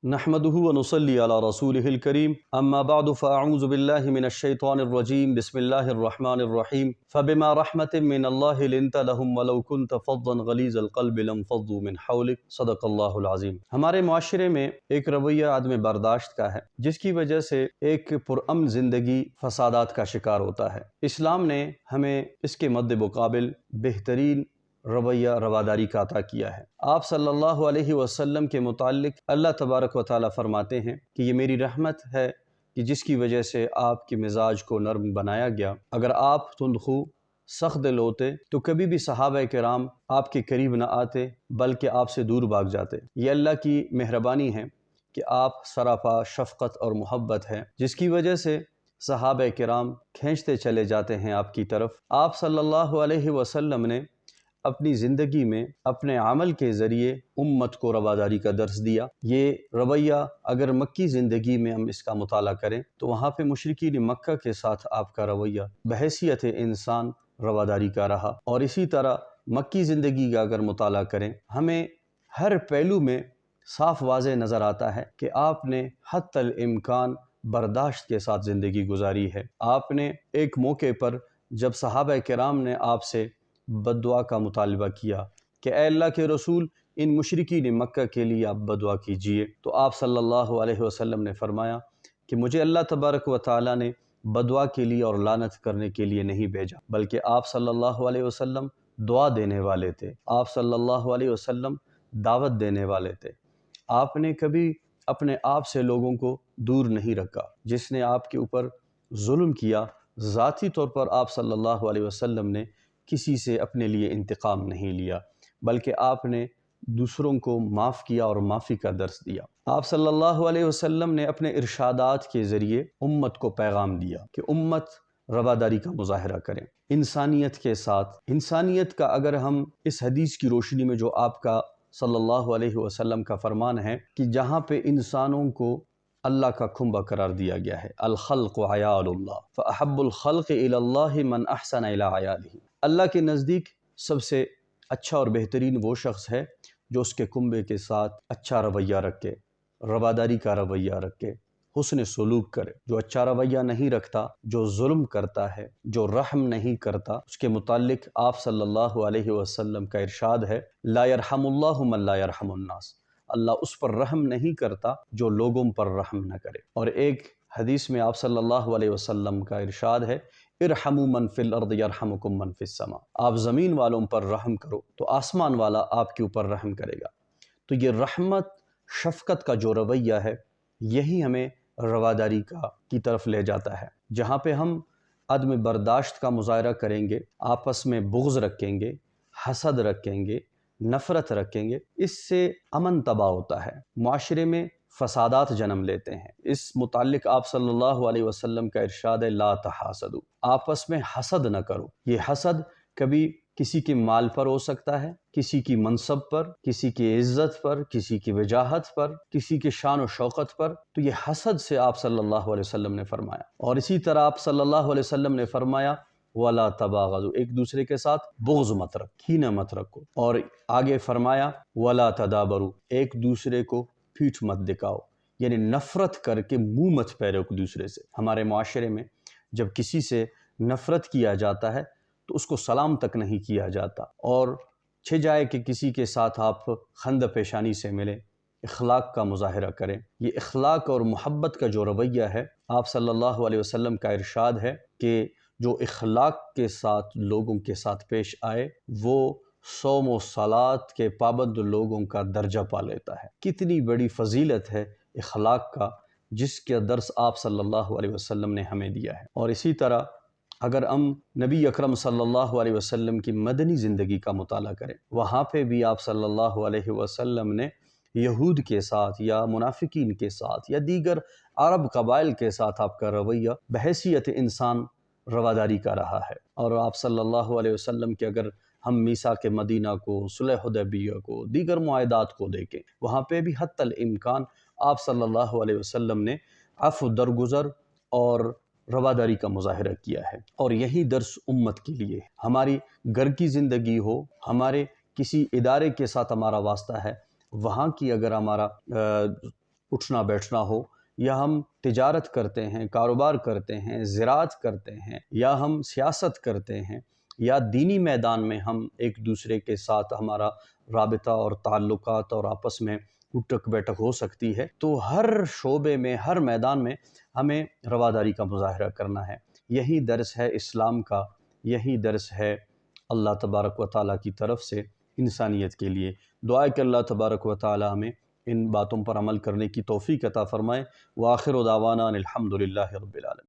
نحمده ونصلي على رسوله الكريم اما بعد فاعوذ بالله من الشيطان الرجيم بسم الله الرحمن الرحيم فبما رحمة من الله لنت لهم ولو كنت فظا غليظ القلب لانفضوا من حولك صدق اللہ العظیم۔ ہمارے معاشرے میں ایک رویہ عدم برداشت کا ہے جس کی وجہ سے ایک پرامن زندگی فسادات کا شکار ہوتا ہے۔ اسلام نے ہمیں اس کے مد مقابل بہترین رویہ رواداری کا عطا کیا ہے۔ آپ صلی اللہ علیہ وسلم کے متعلق اللہ تبارک و تعالیٰ فرماتے ہیں کہ یہ میری رحمت ہے کہ جس کی وجہ سے آپ کے مزاج کو نرم بنایا گیا۔ اگر آپ تندخو سخت دل ہوتے تو کبھی بھی صحابہ کرام آپ کے قریب نہ آتے بلکہ آپ سے دور بھاگ جاتے۔ یہ اللہ کی مہربانی ہے کہ آپ سراپا شفقت اور محبت ہے جس کی وجہ سے صحابہ کرام کھینچتے چلے جاتے ہیں آپ کی طرف۔ آپ صلی اللہ علیہ وسلم نے اپنی زندگی میں اپنے عمل کے ذریعے امت کو رواداری کا درس دیا۔ یہ رویہ اگر مکی زندگی میں ہم اس کا مطالعہ کریں تو وہاں پہ مشرکین مکہ کے ساتھ آپ کا رویہ بحیثیت انسان رواداری کا رہا، اور اسی طرح مکی زندگی کا اگر مطالعہ کریں ہمیں ہر پہلو میں صاف واضح نظر آتا ہے کہ آپ نے حتی الامکان برداشت کے ساتھ زندگی گزاری ہے۔ آپ نے ایک موقع پر جب صحابہ کرام نے آپ سے بد دعا کا مطالبہ کیا کہ اے اللہ کے رسول ان مشرکین مکہ کے لیے آپ بد دعا کیجئے، تو آپ صلی اللہ علیہ وسلم نے فرمایا کہ مجھے اللہ تبارک و تعالیٰ نے بد دعا کے لیے اور لعنت کرنے کے لیے نہیں بھیجا، بلکہ آپ صلی اللہ علیہ وسلم دعا دینے والے تھے، آپ صلی اللہ علیہ وسلم دعوت دینے والے تھے۔ آپ نے کبھی اپنے آپ سے لوگوں کو دور نہیں رکھا۔ جس نے آپ کے اوپر ظلم کیا ذاتی طور پر آپ صلی اللہ علیہ وسلم نے کسی سے اپنے لیے انتقام نہیں لیا، بلکہ آپ نے دوسروں کو معاف کیا اور معافی کا درس دیا۔ آپ صلی اللہ علیہ وسلم نے اپنے ارشادات کے ذریعے امت کو پیغام دیا کہ امت رواداری کا مظاہرہ کریں انسانیت کے ساتھ۔ انسانیت کا اگر ہم اس حدیث کی روشنی میں جو آپ کا صلی اللہ علیہ وسلم کا فرمان ہے کہ جہاں پہ انسانوں کو اللہ کا کھمبا قرار دیا گیا ہے، الخلق عیال اللہ فاحب الخلق الی اللہ من احسن الی عیالہ، اللہ کے نزدیک سب سے اچھا اور بہترین وہ شخص ہے جو اس کے کنبے کے ساتھ اچھا رویہ رکھے، رواداری کا رویہ رکھے، حسن سلوک کرے۔ جو اچھا رویہ نہیں رکھتا، جو ظلم کرتا ہے، جو رحم نہیں کرتا، اس کے متعلق آپ صلی اللہ علیہ وسلم کا ارشاد ہے لا یرحم اللہ من لا یرحم الناس، اللہ اس پر رحم نہیں کرتا جو لوگوں پر رحم نہ کرے۔ اور ایک حدیث میں آپ صلی اللہ علیہ وسلم کا ارشاد ہے ارحموا من فی الارض یرحمکم من فی السماء، آپ زمین والوں پر رحم کرو تو آسمان والا آپ کے اوپر رحم کرے گا۔ تو یہ رحمت شفقت کا جو رویہ ہے یہی ہمیں رواداری کی طرف لے جاتا ہے، جہاں پہ ہم عدم برداشت کا مظاہرہ کریں گے، آپس میں بغض رکھیں گے، حسد رکھیں گے، نفرت رکھیں گے، اس سے امن تباہ ہوتا ہے، معاشرے میں فسادات جنم لیتے ہیں۔ اس متعلق آپ صلی اللہ علیہ وسلم کا ارشاد ہے لا تحاسدوا، آپس میں حسد نہ کرو۔ یہ حسد کبھی کسی کے مال پر ہو سکتا ہے، کسی کی منصب پر، کسی کی عزت پر، کسی کی وجاہت پر، کسی کے شان و شوکت پر، تو یہ حسد سے آپ صلی اللہ علیہ وسلم نے فرمایا۔ اور اسی طرح آپ صلی اللہ علیہ وسلم نے فرمایا وَلَا تَبَاغَضُوا، ایک دوسرے کے ساتھ بغض مت رکھو، کینہ مت رکھو۔ اور آگے فرمایا وَلَا تَدَابَرُوا، ایک دوسرے کو پیٹھ مت دکھاؤ، یعنی نفرت کر کے منہ مت پھیرو ایک دوسرے سے۔ ہمارے معاشرے میں جب کسی سے نفرت کیا جاتا ہے تو اس کو سلام تک نہیں کیا جاتا، اور چھ جائے کہ کسی کے ساتھ آپ خند پیشانی سے ملیں، اخلاق کا مظاہرہ کریں۔ یہ اخلاق اور محبت کا جو رویہ ہے، آپ صلی اللہ علیہ وسلم کا ارشاد ہے کہ جو اخلاق کے ساتھ لوگوں کے ساتھ پیش آئے وہ صوم و صلات کے پابند لوگوں کا درجہ پا لیتا ہے۔ کتنی بڑی فضیلت ہے اخلاق کا، جس کا درس آپ صلی اللہ علیہ وسلم نے ہمیں دیا ہے۔ اور اسی طرح اگر ہم نبی اکرم صلی اللہ علیہ وسلم کی مدنی زندگی کا مطالعہ کریں، وہاں پہ بھی آپ صلی اللہ علیہ وسلم نے یہود کے ساتھ یا منافقین کے ساتھ یا دیگر عرب قبائل کے ساتھ آپ کا رویہ بحیثیت انسان رواداری کا رہا ہے۔ اور آپ صلی اللہ علیہ وسلم کے اگر ہم میثاق مدینہ کو، صلح حدیبیہ کو، دیگر معاہدات کو دیکھیں، وہاں پہ بھی حتی الامکان آپ صلی اللہ علیہ وسلم نے عفو درگزر اور رواداری کا مظاہرہ کیا ہے۔ اور یہی درس امت کے لیے ہے۔ ہماری گھر کی زندگی ہو، ہمارے کسی ادارے کے ساتھ ہمارا واسطہ ہے، وہاں کی اگر ہمارا اٹھنا بیٹھنا ہو، یا ہم تجارت کرتے ہیں، کاروبار کرتے ہیں، زراعت کرتے ہیں، یا ہم سیاست کرتے ہیں، یا دینی میدان میں ہم ایک دوسرے کے ساتھ ہمارا رابطہ اور تعلقات اور آپس میں اٹھک بیٹھک ہو سکتی ہے، تو ہر شعبے میں، ہر میدان میں ہمیں رواداری کا مظاہرہ کرنا ہے۔ یہی درس ہے اسلام کا، یہی درس ہے اللہ تبارک و تعالیٰ کی طرف سے انسانیت کے لیے۔ دعا ہے کہ اللہ تبارک و تعالیٰ ہمیں ان باتوں پر عمل کرنے کی توفیق عطا فرمائے۔ وآخر دعوانا ان الحمد للہ رب العالمین۔